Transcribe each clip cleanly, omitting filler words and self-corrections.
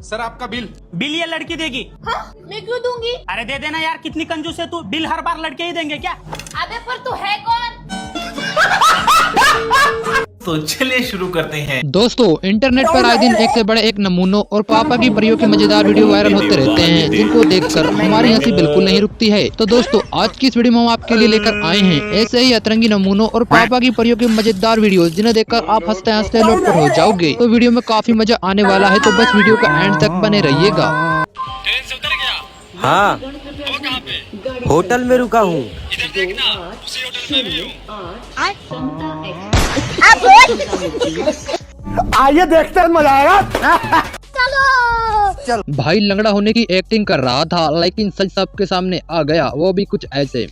Sir आपका bill. Bill ये लड़की देगी। हाँ? मैं क्यों दूंगी? अरे दे देना यार, कितनी कंजूस है तू, बिल हर बार लड़के ही देंगे क्या? अबे पर तू है कौन? तो चलिए शुरू करते हैं। दोस्तों, इंटरनेट पर आए दिन एक से बड़े एक नमूनों और पापा की परियों के मजेदार वीडियो वायरल होते रहते हैं, जिनको देखकर हमारी हंसी बिल्कुल नहीं रुकती है। तो दोस्तों, आज की इस वीडियो में हम आपके लिए लेकर आए हैं ऐसे ही अतरंगी नमूनों और पापा की परियों के मजेदार वीडियो, जिन्हें देखकर आप हंसते हंसते लोटपोट हो जाओगे। तो वीडियो में काफी मजा आने वाला है, तो बस वीडियो का एंड तक बने रहिएगा। ट्रेन से उतर गया? हाँ, वो कहाँ पे? होटल में रुका हूँ। इधर देखना, उसी होटल में भी हूँ। आइए देखते हैं, मजा आएगा। भाई लंगड़ा होने की एक्टिंग कर रहा था, लेकिन सच सबके सामने आ गया, वो भी कुछ ऐसे।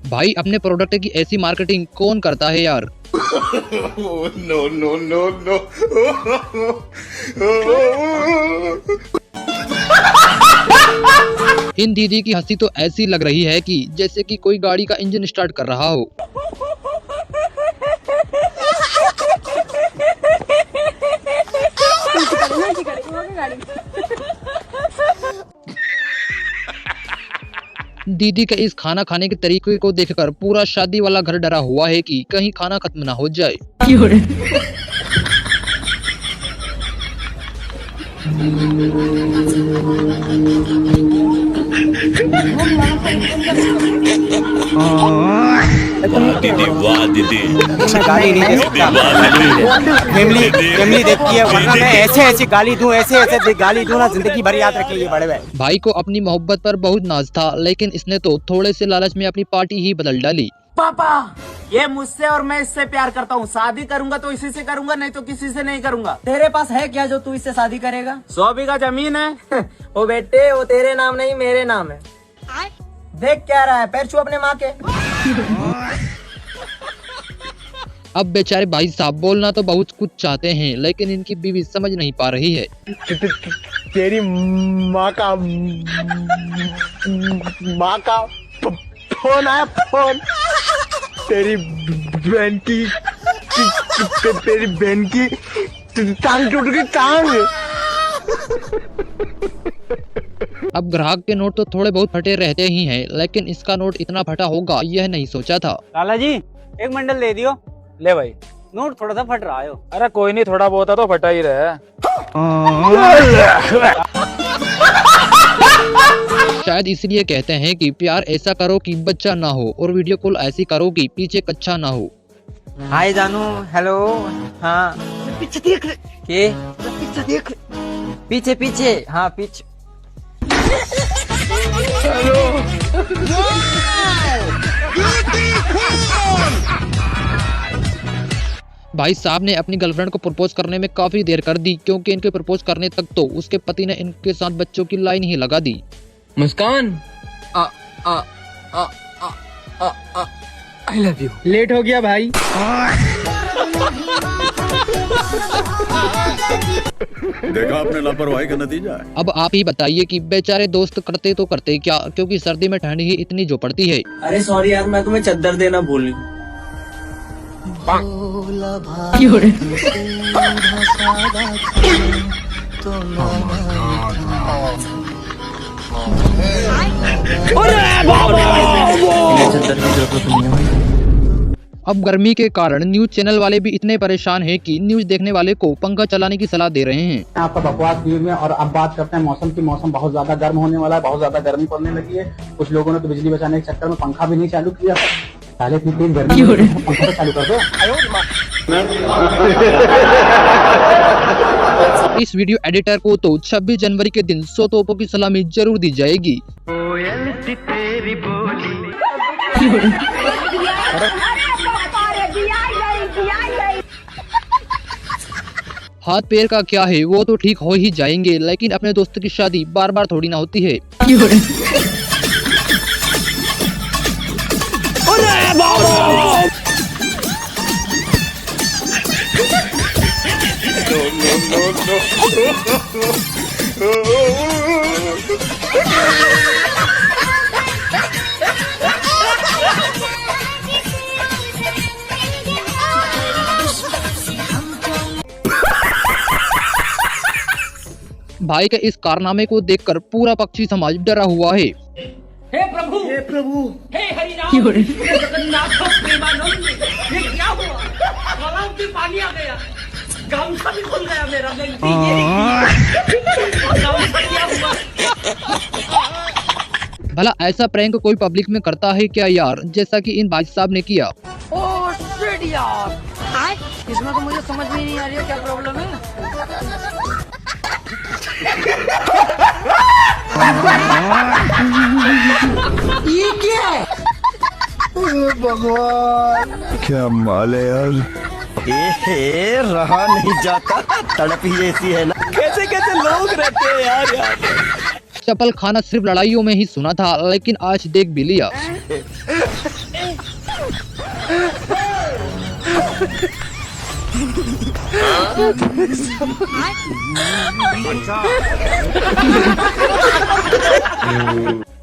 भाई अपने प्रोडक्ट की ऐसी मार्केटिंग कौन करता है यार। No no no no. इन दीदी की हंसी तो ऐसी लग रही है कि जैसे कि कोई गाड़ी का इंजन स्टार्ट कर रहा हो। दीदी के इस खाना खाने के तरीके को देखकर पूरा शादी वाला घर डरा हुआ है कि कहीं खाना खत्म ना हो जाए। दीदी वाह दीदी, मैं गाली नहीं दे सकता। फैमिली देखती है, वरना मैं ऐसे गाली दूं, ऐसे गाली दूं ना, जिंदगी भर याद रखेंगे बड़े भाई। भाई को अपनी मोहब्बत पर बहुत नाज था, लेकिन इसने तो थोड़े से लालच में अपनी पार्टी ही बदल डाली। पापा, ये मुझसे और मैं इससे प्यार करता हूँ। शादी करूंगा तो इसी से करूंगा, नहीं तो किसी से नहीं करूंगा। तेरे पास है क्या जो तू इससे शादी करेगा? 100 बीघा जमीन है। वो बेटे, वो तेरे नाम नहीं मेरे नाम है। देख क्या रहा है, पैर छू अपने माँ के। अब बेचारे भाई साहब बोलना तो बहुत कुछ चाहते हैं, लेकिन इनकी बीवी समझ नहीं पा रही है। तेरी माँ का फोन आया, फोन। तेरी बहन की टांग टूट गई, टांग। अब ग्राहक के नोट तो थोड़े बहुत फटे रहते ही हैं, लेकिन इसका नोट इतना फटा होगा यह नहीं सोचा था। लाला जी, एक बंडल दे दियो। ले भाई, नोट थोड़ा सा फट रहा है। अरे कोई नहीं, थोड़ा बहुत है तो फटा ही रहे। शायद इसलिए कहते हैं कि प्यार ऐसा करो कि बच्चा ना हो, और वीडियो कॉल ऐसी करो कि पीछे कच्चा ना हो। हाय जानू, हेलो। हाँ, पीछे देख, के पीछे देख, पीछे पीछे, हाँ पीछे। भाई साहब ने अपनी गर्लफ्रेंड को प्रपोज करने में काफी देर कर दी, क्योंकि इनके प्रपोज करने तक तो उसके पति ने इनके साथ बच्चों की लाइन ही लगा दी। मुस्कान, आई लव यू। लेट हो गया भाई। देखा आपने लापरवाही का नतीजा है। अब आप ही बताइए कि बेचारे दोस्त करते तो करते क्या, क्योंकि सर्दी में ठंड ही इतनी जो पड़ती है। अरे सॉरी यार, मैं तुम्हें चद्दर देना भूल गई। अब गर्मी के कारण न्यूज चैनल वाले भी इतने परेशान हैं कि न्यूज देखने वाले को पंखा चलाने की सलाह दे रहे हैं। आपका बकवास न्यूज में। और अब बात करते हैं मौसम की। मौसम बहुत ज्यादा गर्म होने वाला है, बहुत ज्यादा गर्मी पड़ने लगी है। कुछ लोगों ने तो बिजली बचाने के चक्कर में पंखा भी नहीं चालू किया। पहले इतनी तेज गर्मी, पंखा तो चालू कर दो। इस वीडियो एडिटर को तो 26 जनवरी के दिन 100 तोपों की सलामी जरूर दी जाएगी। हाथ पैर का क्या है, वो तो ठीक हो ही जाएंगे, लेकिन अपने दोस्त की शादी बार बार थोड़ी ना होती है। no, no, no. भाई के इस कारनामे को देखकर पूरा पक्षी समाज डरा हुआ है। हे प्रभु, हे हरिनाम, हे जगन्नाथ प्रेमानंद, ये क्या हुआ? तालाब में पानी आ गया, गामछा भी खुल गया मेरा। गामछा क्या हुआ? भला ऐसा प्रैंक कोई पब्लिक में करता है क्या यार, जैसा कि इन भाई साहब ने किया। ओह शिट यार, इसमें तो मुझे समझ में नहीं आ रही है क्या प्रॉब्लम है। ये क्या है? भगवान क्या माल है यार। रहा नहीं जाता, तड़प ही ऐसी है ना। कैसे कैसे लोग रहते हैं यार। चपल खाना सिर्फ लड़ाइयों में ही सुना था, लेकिन आज देख भी लिया।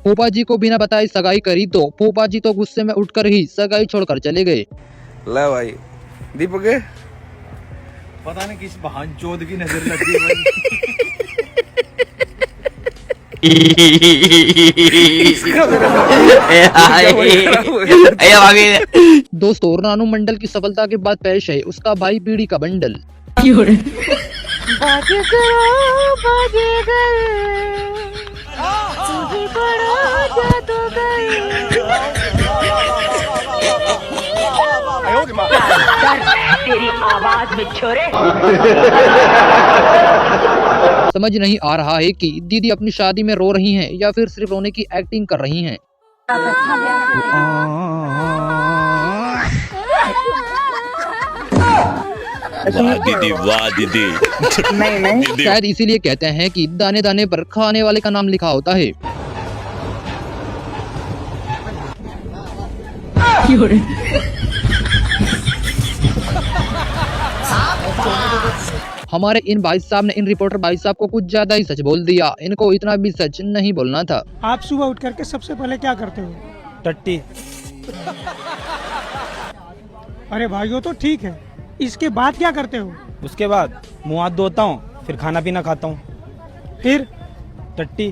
पोपा जी को बिना बताए सगाई करी तो पोपा जी तो गुस्से में उठकर ही सगाई छोड़कर चले गए। ला भाई दीपक पता नहीं किस बहान चोद की नजर लग गई। दोस्तों, रानू मंडल की सफलता के बाद पेश है उसका भाई बीड़ी का बंडल। तेरी आवाज में छोरे। समझ नहीं आ रहा है कि दीदी अपनी शादी में रो रही हैं या फिर सिर्फ रोने की एक्टिंग कर रही हैं। वाह दीदी, वाह दीदी। शायद इसीलिए कहते हैं कि दाने दाने पर खाने वाले का नाम लिखा होता है। हमारे इन भाई साहब ने इन रिपोर्टर भाई साहब को कुछ ज्यादा ही सच बोल दिया। इनको इतना भी सच नहीं बोलना था। आप सुबह उठ करके सबसे पहले क्या करते हो? टट्टी। अरे भाइयों तो ठीक है, इसके बाद क्या करते हो? उसके बाद मुंह हाथ धोता हूँ, फिर खाना पीना खाता हूँ, फिर टट्टी।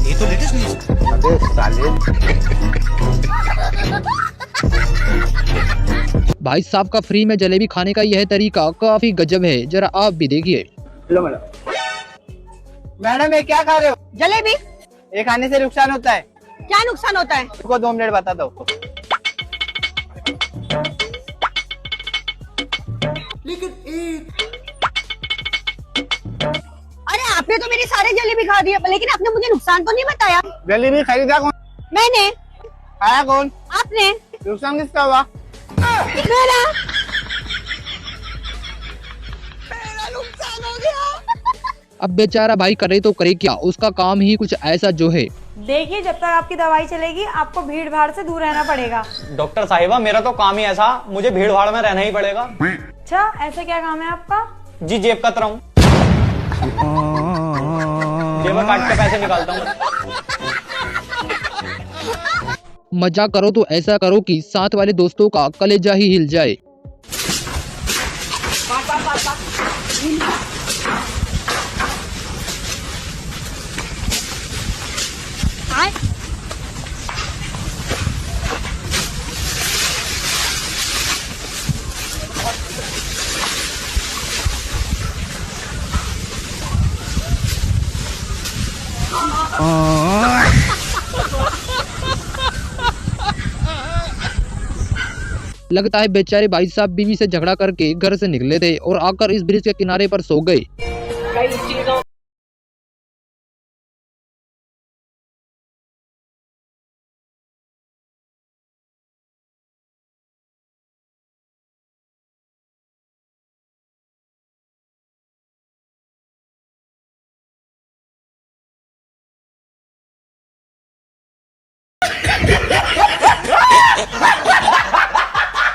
ये तो लेटेस्ट न्यूज़। अबे साले। भाई साहब का फ्री में जलेबी खाने का यह तरीका काफी गजब है, जरा आप भी देखिए। मैडम ये क्या खा रहे हो? जलेबी। ये खाने से नुकसान होता है। क्या नुकसान होता है? तुमको 2 मिनट बता दो। अरे आपने तो मेरी सारे जलेबी खा दिया, लेकिन आपने मुझे नुकसान तो नहीं बताया। जलेबी खरीदा कौन? मैंने। खाया कौन? आपने। नुकसान किसका हुआ? मेरा नुकसान हो गया। अब बेचारा भाई करे तो करे क्या, उसका काम ही कुछ ऐसा जो है। देखिए, जब तक आपकी दवाई चलेगी आपको भीड़ भाड़ से दूर रहना पड़ेगा। डॉक्टर साहिबा, मेरा तो काम ही ऐसा, मुझे भीड़ भाड़ में रहना ही पड़ेगा। अच्छा, ऐसा क्या काम है आपका? जी जेब कतरा हूँ, जेब काट के पैसे निकालता हूँ। मजाक करो तो ऐसा करो कि साथ वाले दोस्तों का कलेजा ही हिल जाए। लगता है बेचारे भाई साहब बीवी से झगड़ा करके घर से निकले थे और आकर इस ब्रिज के किनारे पर सो गए।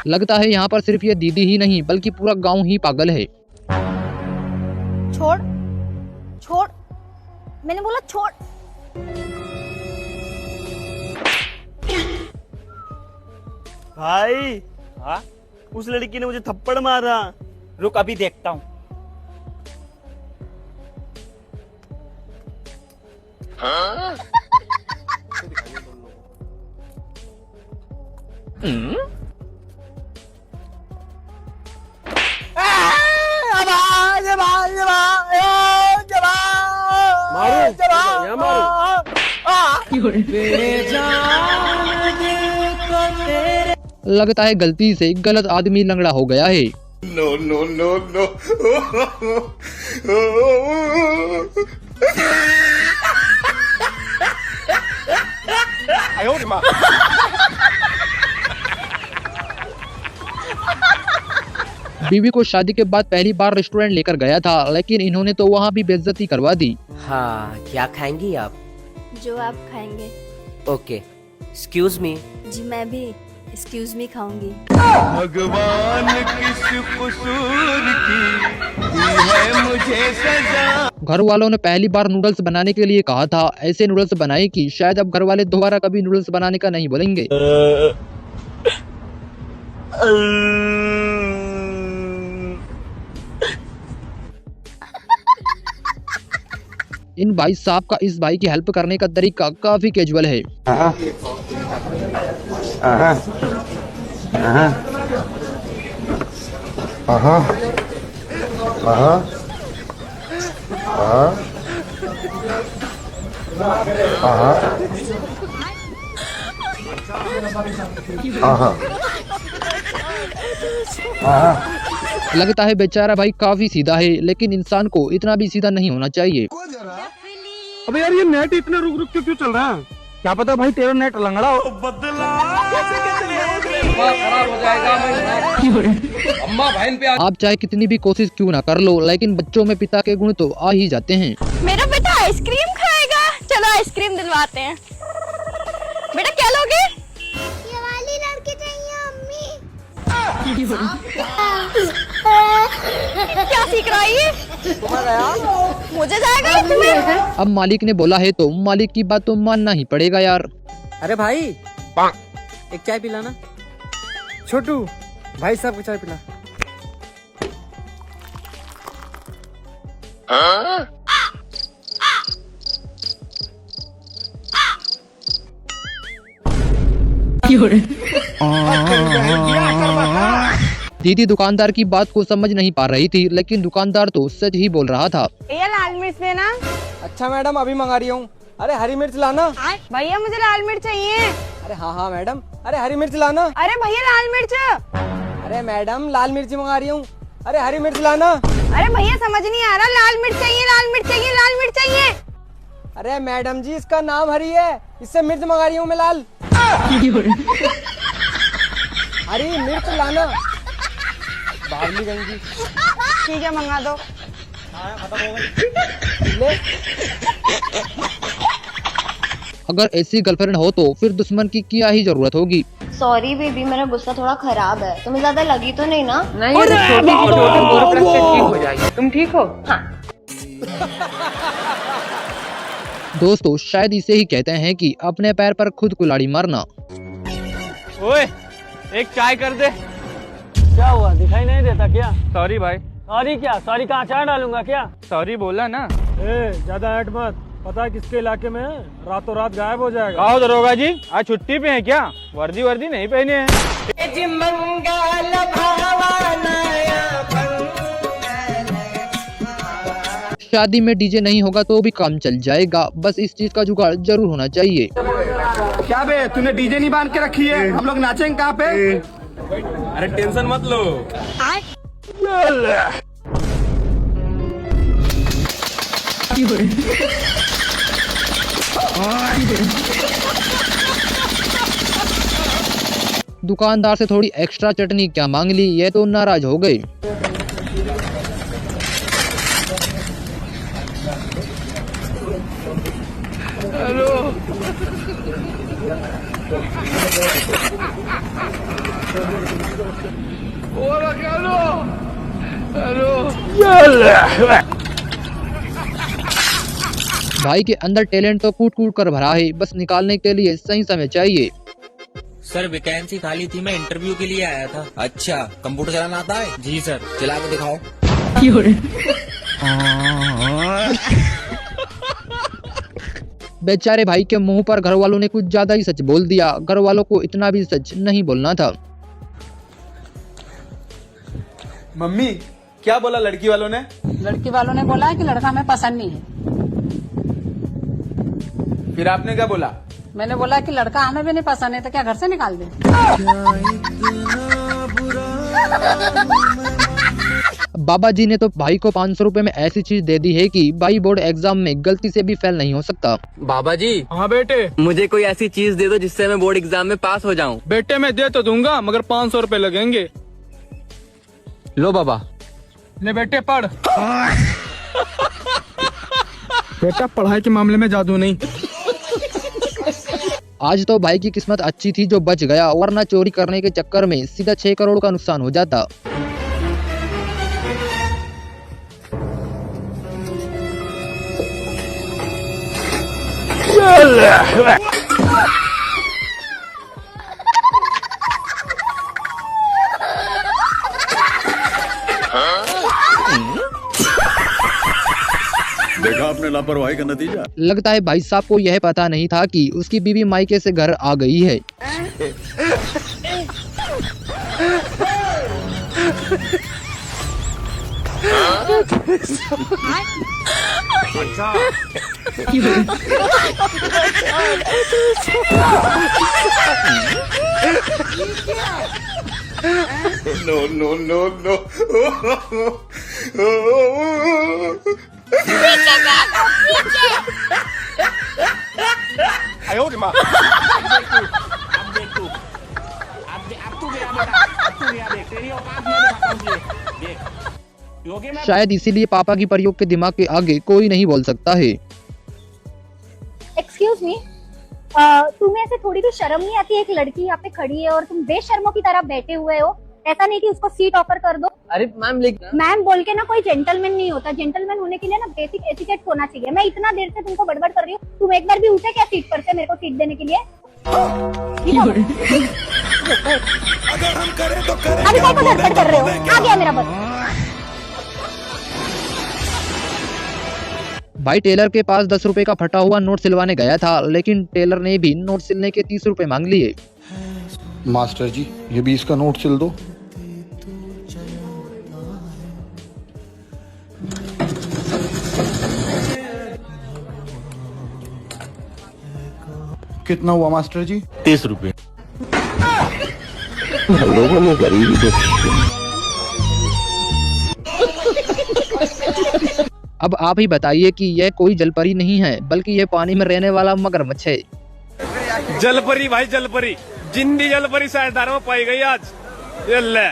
लगता है यहाँ पर सिर्फ ये दीदी ही नहीं बल्कि पूरा गांव ही पागल है। छोड़ छोड़, मैंने बोला छोड़। भाई हाँ? उस लड़की ने मुझे थप्पड़ मारा। रुक अभी देखता हूँ। लगता है गलती से गलत आदमी लंगड़ा हो गया है। No, no, no, no. बीवी को शादी के बाद पहली बार रेस्टोरेंट लेकर गया था, लेकिन इन्होंने तो वहाँ भी बेइज्जती करवा दी। हाँ, क्या खाएंगी आप? जो आप खाएंगे। Okay, excuse me. जी मैं भी एक्सक्यूज मी खाऊंगी। भगवान किस कसूर की है मुझे सजा। घर वालों ने पहली बार नूडल्स बनाने के लिए कहा था। ऐसे नूडल्स बनाए कि शायद अब घर वाले दोबारा कभी नूडल्स बनाने का नहीं बोलेंगे। इन भाई साहब का इस भाई की हेल्प करने का तरीका काफी कैजुअल है। लगता है बेचारा भाई काफी सीधा है, लेकिन इंसान को इतना भी सीधा नहीं होना चाहिए। अबे यार ये नेट इतना रुक रुक के क्यों चल रहा है? क्या पता भाई तेरा नेट लंगड़ा हो। खराब हो जाएगा। अम्मा बहन पे आप चाहे कितनी भी कोशिश क्यों ना कर लो, लेकिन बच्चों में पिता के गुण तो आ ही जाते हैं। मेरा बेटा आइसक्रीम खाएगा, चलो आइसक्रीम दिलवाते हैं। बेटा क्या लोगे? ये वाली लड़की चाहिए अम्मी। क्या सीख रहा है ये? मुझे जाएगा तुम्हें। अब मालिक ने बोला है तो मालिक की बात तो मानना ही पड़ेगा यार। अरे भाई, एक चाय पिलाना। छोटू, भाई साहब को चाय पिला। दीदी दुकानदार की बात को समझ नहीं पा रही थी, लेकिन दुकानदार तो सच ही बोल रहा था। भैया लाल मिर्च देना। अच्छा मैडम, अभी मंगा रही हूँ। अरे हरी मिर्च लाना। भैया मुझे लाल मिर्च चाहिए। अरे हाँ हाँ मैडम, अरे हरी मिर्च लाना। अरे भैया लाल मिर्च। अरे मैडम लाल मिर्च मंगा रही हूँ। अरे हरी मिर्च लाना। अरे भैया समझ नहीं आ रहा, लाल मिर्च चाहिए, लाल मिर्च चाहिए, लाल मिर्च चाहिए। अरे मैडम जी, इसका नाम हरी है, इससे मिर्च मंगा रही हूँ मैं लाल। हरी मिर्च लाना। बावली गंजी। ठीक है मंगा दो। ले। अगर ऐसी गर्लफ्रेंड हो तो फिर दुश्मन की क्या ही जरूरत होगी। सॉरी बेबी, मेरा गुस्सा थोड़ा खराब है, तुम्हें ज्यादा लगी तो नहीं ना? नहीं, छोटी ठीक हो जाएगी। तुम ठीक हो? हाँ। दोस्तों शायद इसे ही कहते हैं कि अपने पैर पर खुद कुल्हाड़ी मारना। ओए, एक चाय कर दे। क्या हुआ, दिखाई नहीं देता क्या? सॉरी भाई। सॉरी क्या? सॉरी का अचार डालूंगा क्या? सॉरी बोला ना। ज्यादा ऐट मत, पता है किसके इलाके में है? रातों रात गायब हो जाएगा। आओ दरोगा जी, आज छुट्टी पे है क्या? वर्दी नहीं पहने हैं। शादी में डीजे नहीं होगा तो भी काम चल जाएगा, बस इस चीज का जुगाड़ जरूर होना चाहिए। क्या बे, तूने डीजे नहीं बांध के रखी है? हम लोग नाचेंगे कहाँ पे? अरे टेंशन मत लो। दुकानदार से थोड़ी एक्स्ट्रा चटनी क्या मांग ली, ये तो नाराज हो गए। भाई के अंदर टैलेंट तो कूट कूट कर भरा है, बस निकालने के लिए सही समय चाहिए। सर वैकेंसी खाली थी, मैं इंटरव्यू के लिए आया था। अच्छा, कंप्यूटर चलाना आता है? जी सर। चला के दिखाओ। बेचारे भाई के मुंह पर घर वालों ने कुछ ज्यादा ही सच बोल दिया। घर वालों को इतना भी सच नहीं बोलना था। मम्मी क्या बोला लड़की वालों ने? लड़की वालों ने बोला है कि लड़का हमें पसंद नहीं है। फिर आपने क्या बोला? मैंने बोला कि लड़का हमें भी नहीं पसंद है तो क्या घर से निकाल दे। बाबा जी ने तो भाई को 500 रुपए में ऐसी चीज दे दी है कि भाई बोर्ड एग्जाम में गलती से भी फेल नहीं हो सकता। बाबा जी। हाँ बेटे। मुझे कोई ऐसी चीज दे दो जिससे मैं बोर्ड एग्जाम में पास हो जाऊं। बेटे मैं दे तो दूंगा मगर 500 रुपए लगेंगे। लो बाबा। ले बेटे पढ़। बेटा पढ़ाई के मामले में जादू नहीं। आज तो भाई की किस्मत अच्छी थी जो बच गया, वरना चोरी करने के चक्कर में सीधा 6 करोड़ का नुकसान हो जाता। देखा आपने लापरवाही का नतीजा। लगता है भाई साहब को यह पता नहीं था कि उसकी बीवी मायके से घर आ गई है। No, no, no, no. शायद इसीलिए पापा की परियों के दिमाग के आगे कोई नहीं बोल सकता है। एक्सक्यूज मी, तुम्हें ऐसे थोड़ी भी शर्म नहीं आती? एक लड़की यहाँ पे खड़ी है और तुम बेशर्मों की तरह बैठे हुए हो। ऐसा नहीं कि उसको सीट ऑफर कर दो। अरे मैम मैम बोल के ना कोई जेंटलमैन नहीं होता। जेंटलमैन होने के लिए ना बेसिक एटिकेट होना चाहिए। मैं इतना देर से तुमको बड़बड़ कर रही हूँ, तुम एक बार भी उठे क्या सीट पर से मेरे को सीट देने के लिए? अगर हम करें तो करें। अभी को धड़पड़ कर रहे हो? आ गया मेरा बस। भाई टेलर के पास 10 रुपए का फटा हुआ नोट सिलवाने गया था, लेकिन टेलर ने भी नोट सिलने के 30 रुपए मांग लिए। मास्टर जी ये 20 का नोट सिल दो। कितना हुआ मास्टर जी? 30 रुपए। लोगों ने गरीबी देखी। अब आप ही बताइए कि यह कोई जलपरी नहीं है, बल्कि यह पानी में रहने वाला मगरमच्छ है। जलपरी भाई जलपरी, जिंदी जलपरी साझेदारों में पाई गई आज। ये ले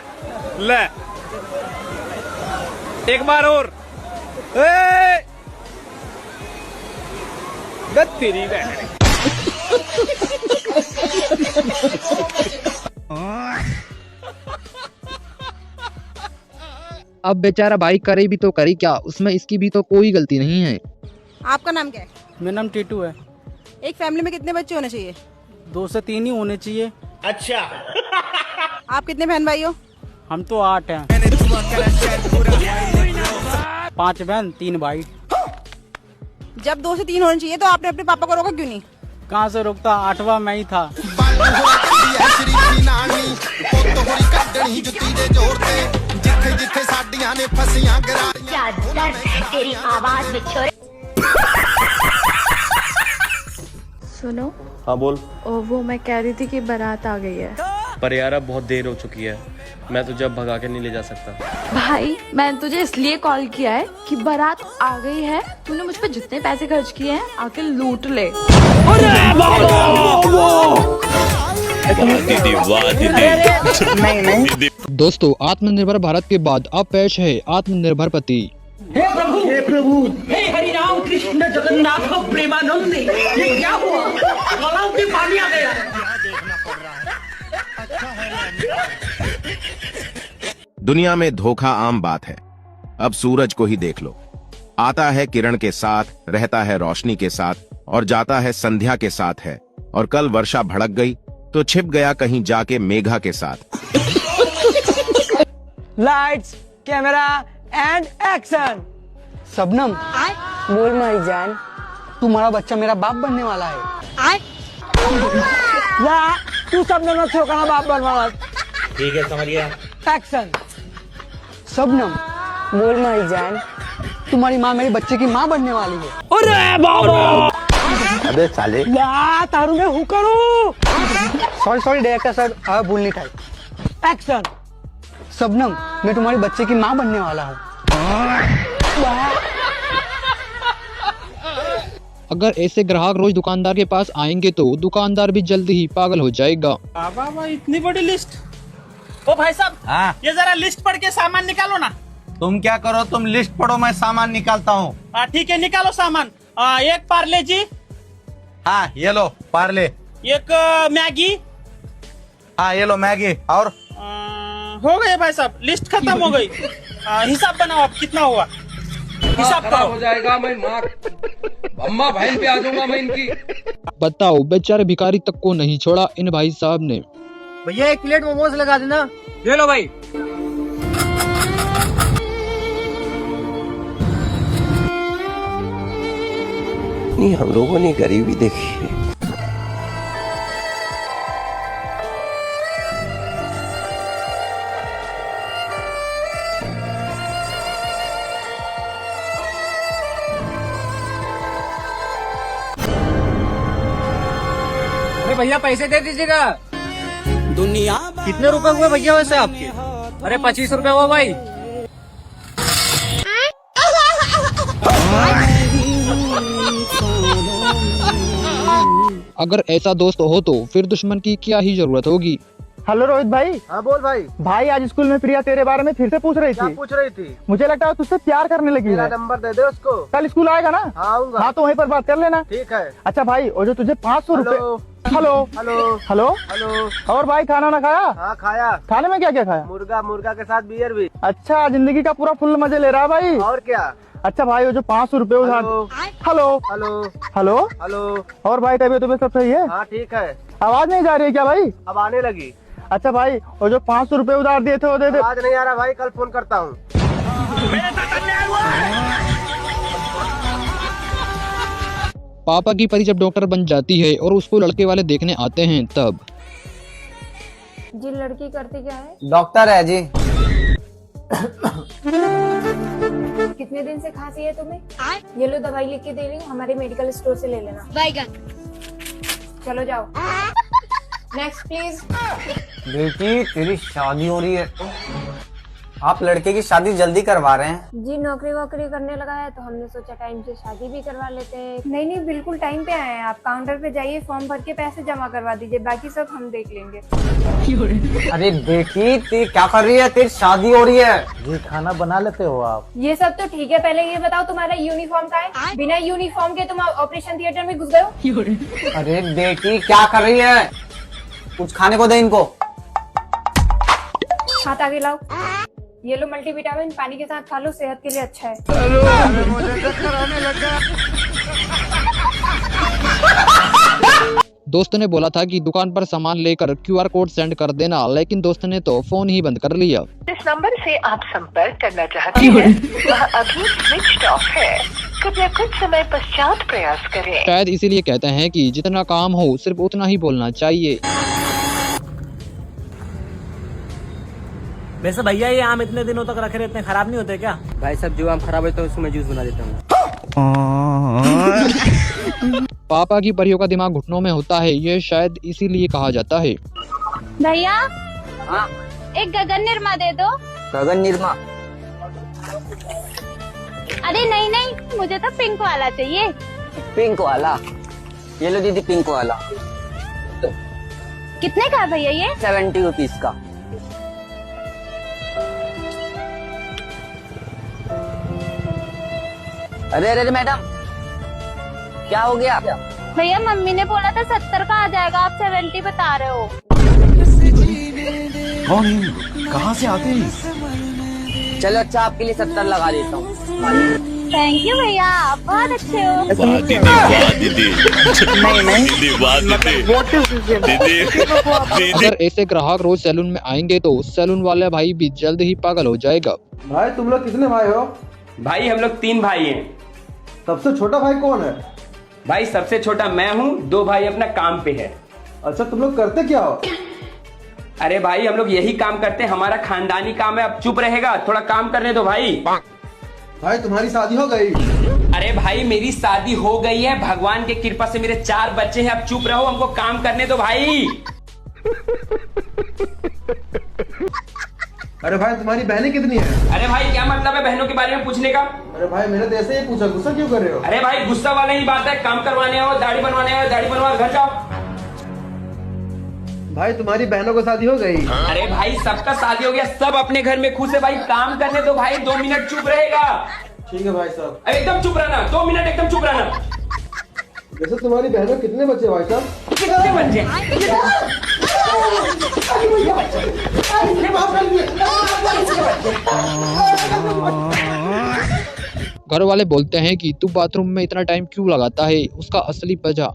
ले एक बार और। तेरी अब बेचारा भाई करे भी तो करे क्या, उसमें इसकी भी तो कोई गलती नहीं है। आपका नाम क्या है? मेरा नाम टीटू है। एक फैमिली में कितने बच्चे होने चाहिए? 2 से 3 ही होने चाहिए। अच्छा। आप कितने बहन भाई हो? हम तो 8 हैं। 5 बहन 3 भाई। जब 2 से 3 होने चाहिए तो आपने अपने पापा को रोका क्यों नहीं? कहाँ से रोकता, 8वां मैं ही था। तेरी आवाज में छोरे। सुनो। हाँ बोल। और वो मैं कह रही थी कि बारात आ गई है। पर यार अब बहुत देर हो चुकी है, मैं तुझे अब भगा के नहीं ले जा सकता। भाई मैंने तुझे इसलिए कॉल किया है कि बारात आ गई है, तूने मुझ पे जितने पैसे खर्च किए हैं आके लूट ले। दीदी वाह दीदी। दोस्तों आत्मनिर्भर भारत के बाद अब पेश है आत्मनिर्भर पति। हे प्रभु, हे प्रभु, हे हरि राम कृष्ण जगन्नाथ प्रेमानंद, ये क्या हुआ? गलाव में पानी आ गया। दुनिया में धोखा आम बात है। अब सूरज को ही देख लो, आता है किरण के साथ, रहता है रोशनी के साथ और जाता है संध्या के साथ है। और कल वर्षा भड़क गई तो छिप गया कहीं जाके मेघा के साथ। Lights, camera and action. Shabnam, बोल मारी जान, तुम्हारा बच्चा मेरा बाप बनने वाला है। तू शबनम ना छोकरा बाप बनवा। ठीक है समझ गया। एक्शन। शबनम बोल माई जान, तुम्हारी माँ मेरे बच्चे की माँ बनने वाली है। अरे बाबा अबे साले तारू में हूँ करूँ। सॉरी डायरेक्टर साहब, भूल नहीं था। एक्शन। शबनम मैं तुम्हारे बच्चे की माँ बनने वाला हूँ। अगर ऐसे ग्राहक रोज दुकानदार के पास आएंगे तो दुकानदार भी जल्दी ही पागल हो जाएगा। बाबा इतनी बड़ी लिस्ट। ओ भाई साहब, हाँ ये जरा लिस्ट पढ़ के सामान निकालो ना। तुम क्या करो, तुम लिस्ट पढ़ो, मैं सामान निकालता हूँ। ठीक है निकालो सामान। एक पार्ले जी। हाँ ये लो पार्ले। एक मैगी। हाँ ये लो मैगी। और हो गए भाई साहब, लिस्ट खत्म हो गई। हिसाब बनाओ आप, कितना हुआ हिसाब करो। हो जाएगा, मैं माँ अम्मा बहन पे आ जाऊंगा मैं इनकी। बताओ बेचारे भिखारी तक को नहीं छोड़ा इन भाई साहब ने। भैया एक प्लेट मोमोज लगा देना। ले लो भाई। नहीं हम लोगों ने गरीबी देखी है। भैया पैसे दे दीजिएगा। दुनिया कितने रुपए हुए भैया वैसे आपके? अरे 25 रुपए हुआ भाई। अगर ऐसा दोस्त हो तो फिर दुश्मन की क्या ही जरूरत होगी। हेलो रोहित भाई। हाँ बोल भाई। भाई आज स्कूल में प्रिया तेरे बारे में फिर से पूछ रही थी। पूछ रही थी? मुझे लगता है तुझसे प्यार करने लगी है। नंबर दे दे उसको। कल स्कूल आएगा ना? आऊंगा। हाँ तो वहीं पर बात कर लेना। ठीक है। अच्छा भाई, और जो तुझे 500 रुपए। Hello hello hello hello. और भाई खाना ना खाया? हाँ खाया। खाने में क्या क्या खाया? मुर्गा के साथ बियर भी। अच्छा जिंदगी का पूरा फुल मजे ले रहा है भाई। और क्या। अच्छा भाई वो जो 500 रुपए उधार। Hello hello hello hello. और भाई तबीयत सब सही है? हाँ ठीक है। आवाज नहीं जा रही है क्या भाई? अब आने लगी। अच्छा भाई वो जो 500 रुपए उधार दिए थे वो दे दे। आज नहीं आ रहा भाई, कल फोन करता हूँ। पापा की परी जब डॉक्टर बन जाती है और उसको लड़के वाले देखने आते हैं तब। जी लड़की करती क्या है? डॉक्टर है जी। कितने दिन से खांसी है तुम्हें? ये लो दवाई लिख के दे रही हूँ, हमारे मेडिकल स्टोर से ले लेना। चलो जाओ। Next please. बेटी तेरी शादी हो रही है, आप लड़के की शादी जल्दी करवा रहे हैं? जी नौकरी वोकरी करने लगा है तो हमने सोचा टाइम से शादी भी करवा लेते हैं। नहीं बिल्कुल टाइम पे आए हैं आप। काउंटर पे जाइए, फॉर्म भर के पैसे जमा करवा दीजिए, बाकी सब हम देख लेंगे। अरे बेटी तू क्या कर रही है, तेरी शादी हो रही है। जी खाना बना लेते हो आप? ये सब तो ठीक है, पहले ये बताओ तुम्हारा यूनिफॉर्म कहाँ है? बिना यूनिफॉर्म के तुम ऑपरेशन थिएटर में घुस गए हो। अरे बेटी क्या कर रही है, कुछ खाने को दे इनको। हाथ आगे लाओ। ये लो मल्टीविटामिन, पानी के साथ खा लो, सेहत के लिए अच्छा है। दोस्त ने बोला था कि दुकान पर सामान लेकर QR कोड सेंड कर देना, लेकिन दोस्त ने तो फोन ही बंद कर लिया। जिस नंबर से आप संपर्क करना चाहते हैं वह अभी स्विच ऑफ है, कृपया कुछ समय पश्चात प्रयास करें। शायद इसीलिए कहते हैं कि जितना काम हो सिर्फ उतना ही बोलना चाहिए। वैसे भैया ये आम इतने दिनों तक रखे रहते हैं, खराब नहीं होते क्या? भाई साहब जो आम खराब होता है उसको मैं जूस बना देता हूँ। पापा की परियों का दिमाग घुटनों में होता है, ये शायद इसीलिए कहा जाता है। भैया हाँ एक गगन निर्मा दे दो। गगन निर्मा? अरे नहीं मुझे तो पिंक वाला चाहिए। पिंक वाला? ये लो दीदी पिंक वाला। कितने का है भैया ये? 70 रुपीज का। अरे मैडम क्या हो गया? भैया मम्मी ने बोला था 70 का आ जाएगा, आप 70 बता रहे हो। कहाँ से आते हैं? चलो अच्छा आपके लिए 70 लगा देता हूँ। थैंक यू भैया, आप बहुत अच्छे हो। वाह दीदी वाह दीदी। दीदी वाह दीदी। अगर ऐसे ग्राहक रोज सैलून में आएंगे तो सैलून वाले भाई भी जल्द ही पागल हो जाएगा। भाई तुम लोग कितने भाई हो? भाई हम लोग 3 भाई हैं। सबसे छोटा भाई कौन है? भाई सबसे छोटा मैं हूँ, 2 भाई अपना काम पे है। अच्छा तुम लोग करते क्या हो? अरे भाई हम लोग यही काम करते हैं, हमारा खानदानी काम है। अब चुप रहेगा, थोड़ा काम करने दो भाई। भाई तुम्हारी शादी हो गई? अरे भाई मेरी शादी हो गई है, भगवान की कृपा से मेरे 4 बच्चे हैं। अब चुप रहो, हमको काम करने दो भाई। अरे भाई तुम्हारी बहनें कितनी है? अरे भाई क्या मतलब है बहनों के बारे में पूछने का? अरे भाई मैंने तो ऐसे ही पूछा, गुस्सा क्यों कर रहे हो? अरे भाई गुस्सा वाला ही बात है, काम करवाने आओ, दाढ़ी बनवाने आओ, दाढ़ी बनवा घर जाओ। भाई तुम्हारी बहनों को शादी हो गई? अरे भाई सबका शादी हो गया, सब अपने घर में खुश है भाई। काम करने दो भाई, 2 मिनट चुप रहेगा। ठीक है भाई साहब। एकदम चुप रहना, 2 मिनट एकदम चुप रहना। वैसे तुम्हारी बहनों कितने बच्चे भाई साहब? कितने बच्चे? घर वाले बोलते हैं कि तू बाथरूम में इतना टाइम क्यों लगाता है, उसका असली वजह।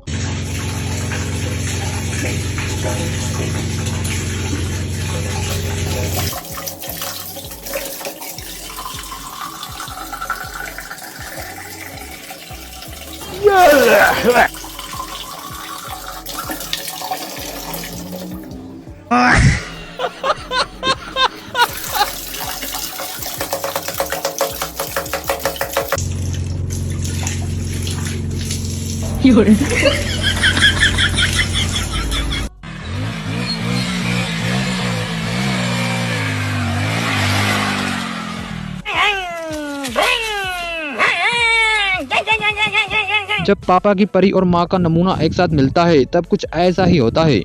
जब पापा की परी और माँ का नमूना एक साथ मिलता है तब कुछ ऐसा ही होता है।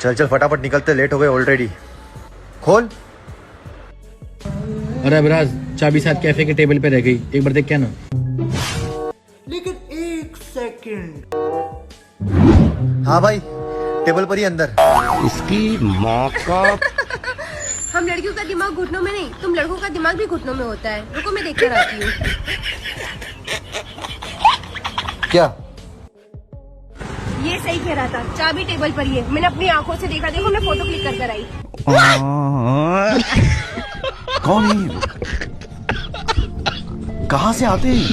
चल चल फटाफट निकलते, लेट हो गए ऑलरेडी। खोल। अरे अभिराज, चाबी साथ कैफे के टेबल पे रह गई, एक बार देख क्या ना। लेकिन 1 सेकंड। हाँ भाई, टेबल पर ही अंदर। इसकी माँ का। हम लड़कियों का दिमाग घुटनों में नहीं, तुम लड़कों का दिमाग भी घुटनों में होता है। रुको मैं देखकर आती हूँ। क्या? ये सही कह रहा था, चाबी टेबल पर ही है। मैंने अपनी आंखों से देखा, देखो मैं फोटो क्लिक कर आई। कौन है? कहाँ से आते हैं?